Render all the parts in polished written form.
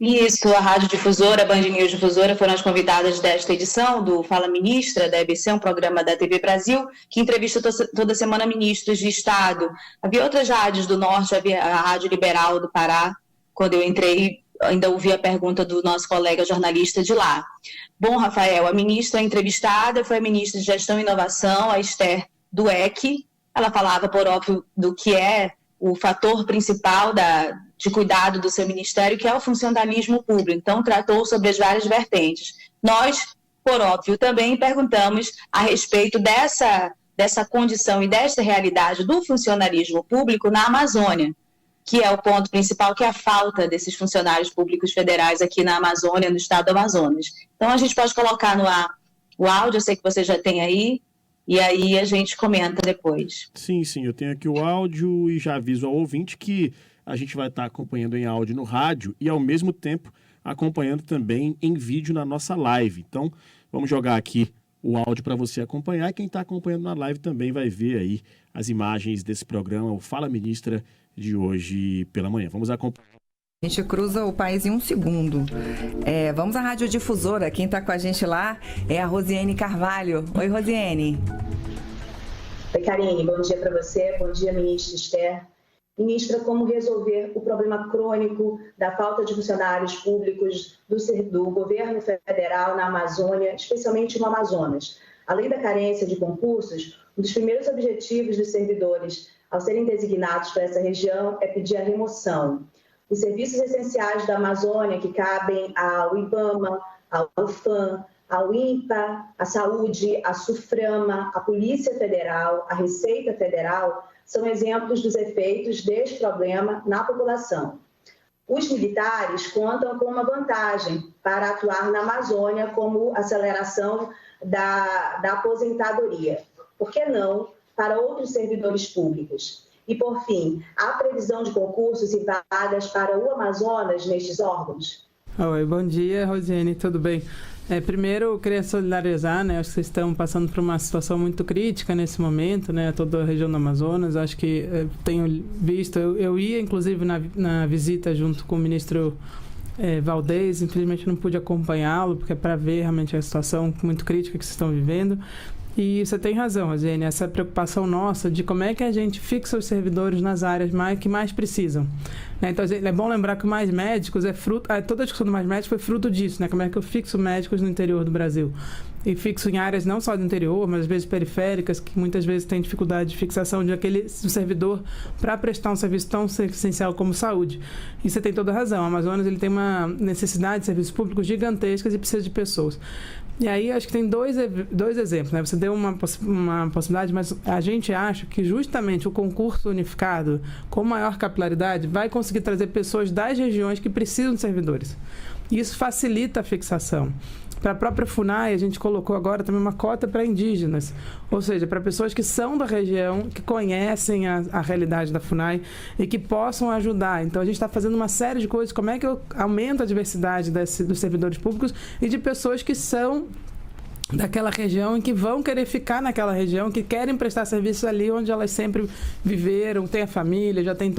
Isso, a Rádio Difusora, a Band News Difusora foram as convidadas desta edição do Fala Ministra, da EBC, um programa da TV Brasil, que entrevista toda semana ministros de Estado. Havia outras rádios do Norte, havia a Rádio Liberal do Pará. Quando eu entrei, ainda ouvi a pergunta do nosso colega jornalista de lá. Bom, Rafael, a ministra entrevistada foi a ministra de Gestão e Inovação, a Esther Dweck. Ela falava, por óbvio, do que é o fator principal de cuidado do seu ministério, que é o funcionalismo público. Então, tratou sobre as várias vertentes. Nós, por óbvio, também perguntamos a respeito dessa condição e dessa realidade do funcionalismo público na Amazônia, que é o ponto principal, que é a falta desses funcionários públicos federais aqui na Amazônia, no estado do Amazonas. Então, a gente pode colocar no ar o áudio, eu sei que você já tem aí, e aí a gente comenta depois. Sim, eu tenho aqui o áudio e já aviso ao ouvinte que a gente vai estar acompanhando em áudio no rádio e, ao mesmo tempo, acompanhando também em vídeo na nossa live. Então, vamos jogar aqui o áudio para você acompanhar. E quem está acompanhando na live também vai ver aí as imagens desse programa, o Fala Ministra de hoje pela manhã. Vamos acompanhar. A gente cruza o país em um segundo. Vamos à Rádio Difusora. Quem está com a gente lá é a Rosiane Carvalho. Oi, Rosiane. Oi, Karine. Bom dia para você. Bom dia, ministra Esther. Ministra, como resolver o problema crônico da falta de funcionários públicos do governo federal na Amazônia, especialmente no Amazonas? Além da carência de concursos, um dos primeiros objetivos dos servidores ao serem designados para essa região é pedir a remoção. Os serviços essenciais da Amazônia, que cabem ao IBAMA, ao UFAM, ao INPA, à Saúde, à SUFRAMA, à Polícia Federal, à Receita Federal, são exemplos dos efeitos deste problema na população. Os militares contam com uma vantagem para atuar na Amazônia, como aceleração da aposentadoria. Por que não para outros servidores públicos? E, por fim, há previsão de concursos e vagas para o Amazonas nestes órgãos? Oi, bom dia, Rosiane, tudo bem? Primeiro, eu queria solidarizar, né? Acho que vocês estão passando por uma situação muito crítica nesse momento, né? Toda a região do Amazonas. Acho que tenho visto, eu ia inclusive na visita junto com o ministro Valdez, infelizmente não pude acompanhá-lo, porque é para ver realmente a situação muito crítica que vocês estão vivendo. E você tem razão, Rosiane, essa preocupação nossa de como é que a gente fixa os servidores nas áreas que mais precisam. Né? Então, é bom lembrar que o Mais Médicos toda a discussão do Mais Médicos foi fruto disso, né? Como é que eu fixo médicos no interior do Brasil. E fixo em áreas não só do interior, mas às vezes periféricas, que muitas vezes tem dificuldade de fixação de aquele servidor para prestar um serviço tão essencial como saúde. E você tem toda a razão, o Amazonas ele tem uma necessidade de serviços públicos gigantescas e precisa de pessoas. E aí, acho que tem dois exemplos, né? Você deu uma possibilidade, mas a gente acha que justamente o concurso unificado, com maior capilaridade, vai conseguir trazer pessoas das regiões que precisam de servidores. E isso facilita a fixação. Para a própria FUNAI, a gente colocou agora também uma cota para indígenas, ou seja, para pessoas que são da região, que conhecem a realidade da FUNAI e que possam ajudar. Então, a gente está fazendo uma série de coisas, como é que eu aumento a diversidade dos servidores públicos e de pessoas que são daquela região e que vão querer ficar naquela região, que querem prestar serviço ali onde elas sempre viveram, tem a família, já tem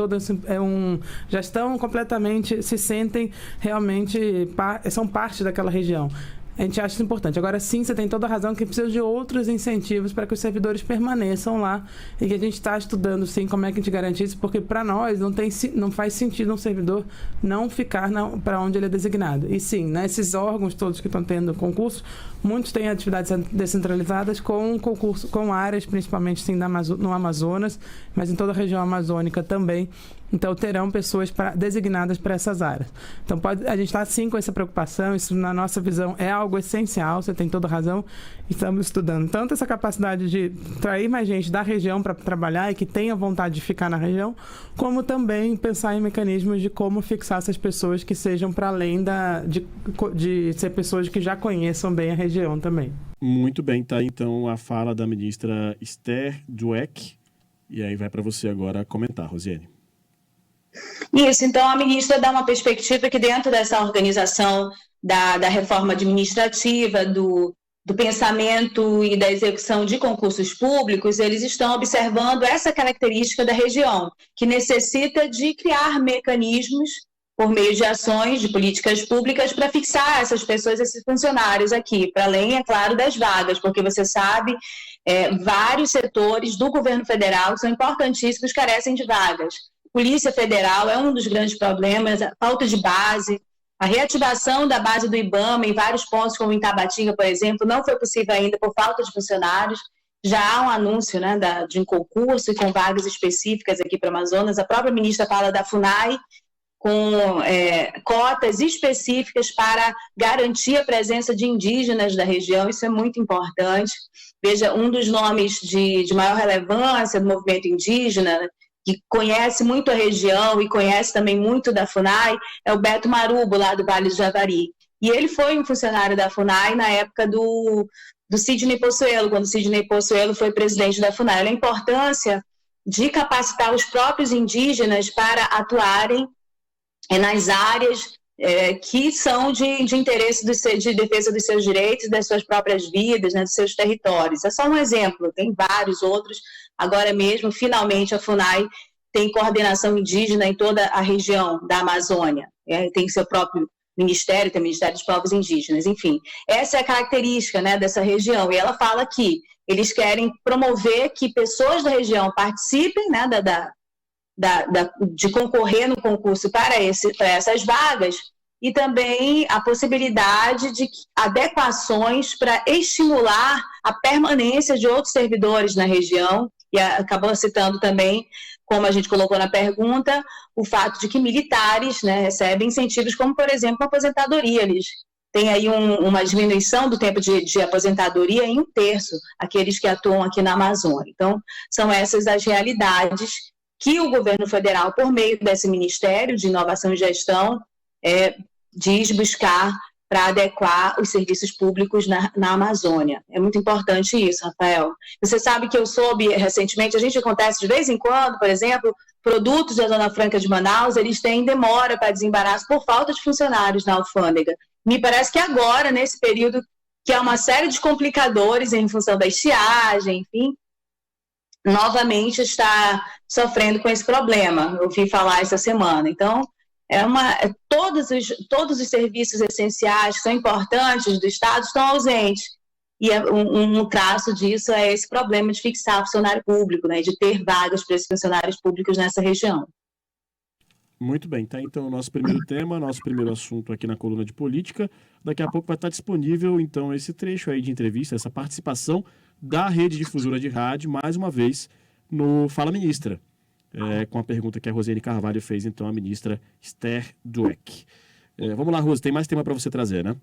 já estão completamente, se sentem realmente, são parte daquela região. A gente acha isso importante. Agora sim, você tem toda a razão que precisa de outros incentivos para que os servidores permaneçam lá e que a gente está estudando sim como é que a gente garante isso, porque para nós não faz sentido um servidor não ficar para onde ele é designado. E sim, nesses órgãos todos que estão tendo concurso, muitos têm atividades descentralizadas com concurso, com áreas principalmente sim no Amazonas, mas em toda a região amazônica também. Então, terão pessoas designadas para essas áreas. Então, a gente está, sim, com essa preocupação. Isso, na nossa visão, é algo essencial. Você tem toda a razão. Estamos estudando tanto essa capacidade de trair mais gente da região para trabalhar e que tenha vontade de ficar na região, como também pensar em mecanismos de como fixar essas pessoas que sejam para além de ser pessoas que já conheçam bem a região também. Muito bem, tá? Então, a fala da ministra Esther Dweck. E aí vai para você agora comentar, Rosiane. Isso, então a ministra dá uma perspectiva que dentro dessa organização da reforma administrativa, do pensamento e da execução de concursos públicos, eles estão observando essa característica da região, que necessita de criar mecanismos, por meio de ações, de políticas públicas, para fixar essas pessoas, esses funcionários aqui, para além, é claro, das vagas, porque você sabe, vários setores do governo federal que são importantíssimos carecem de vagas. Polícia Federal é um dos grandes problemas, a falta de base, a reativação da base do IBAMA em vários pontos, como em Tabatinga, por exemplo, não foi possível ainda por falta de funcionários. Já há um anúncio, né, de um concurso e com vagas específicas aqui para o Amazonas. A própria ministra fala da FUNAI, com cotas específicas para garantir a presença de indígenas da região. Isso é muito importante. Veja, um dos nomes de maior relevância do movimento indígena, que conhece muito a região e conhece também muito da FUNAI, é o Beto Marubo, lá do Vale do Javari. E ele foi um funcionário da FUNAI na época do Sidney Pozuelo, quando o Sidney Pozuelo foi presidente da FUNAI. Olha a importância de capacitar os próprios indígenas para atuarem nas áreas que são de interesse de defesa dos seus direitos, das suas próprias vidas, né, dos seus territórios. É só um exemplo, tem vários outros. Agora mesmo, finalmente, a FUNAI tem coordenação indígena em toda a região da Amazônia. Tem seu próprio ministério, tem o Ministério dos Povos Indígenas, enfim. Essa é a característica, né, dessa região. E ela fala que eles querem promover que pessoas da região participem, né, de concorrer no concurso para essas vagas, e também a possibilidade de adequações para estimular a permanência de outros servidores na região, e acabou citando também, como a gente colocou na pergunta, o fato de que militares, né, recebem incentivos como, por exemplo, a aposentadoria. Eles têm aí uma diminuição do tempo de aposentadoria em 1/3, aqueles que atuam aqui na Amazônia. Então, são essas as realidades que o governo federal, por meio desse Ministério de Inovação e Gestão, diz buscar para adequar os serviços públicos na Amazônia. É muito importante isso, Rafael. Você sabe que eu soube recentemente, a gente acontece de vez em quando, por exemplo, produtos da Zona Franca de Manaus, eles têm demora para desembaraço por falta de funcionários na alfândega. Me parece que agora, nesse período, que há uma série de complicadores em função da estiagem, enfim, novamente está sofrendo com esse problema. Eu ouvi falar essa semana. Então, todos os serviços essenciais que são importantes do Estado estão ausentes. E um traço disso é esse problema de fixar funcionário público, né, de ter vagas para esses funcionários públicos nessa região. Muito bem, tá então o nosso primeiro tema, nosso primeiro assunto aqui na coluna de política. Daqui a pouco vai estar disponível então esse trecho aí de entrevista, essa participação da Rede Difusora de Rádio, mais uma vez, no Fala Ministra, com a pergunta que a Rosiane Carvalho fez então à ministra Esther Dweck. Vamos lá, Rose, tem mais tema para você trazer, né?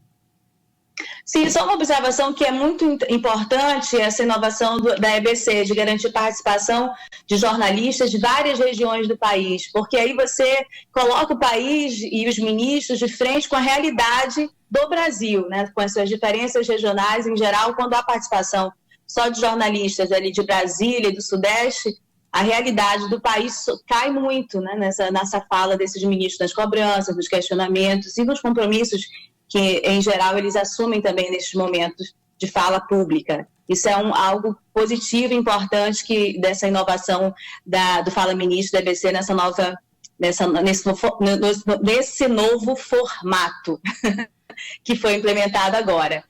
Sim, só uma observação que é muito importante, essa inovação da EBC, de garantir participação de jornalistas de várias regiões do país, porque aí você coloca o país e os ministros de frente com a realidade do Brasil, né, com as suas diferenças regionais em geral. Quando há participação só de jornalistas ali de Brasília e do Sudeste, a realidade do país cai muito, né, nessa fala desses ministros, nas cobranças, nos questionamentos e nos compromissos que, em geral, eles assumem também nesses momentos de fala pública. Isso é algo positivo e importante dessa inovação do Fala Ministra, da EBC, nesse novo formato que foi implementado agora.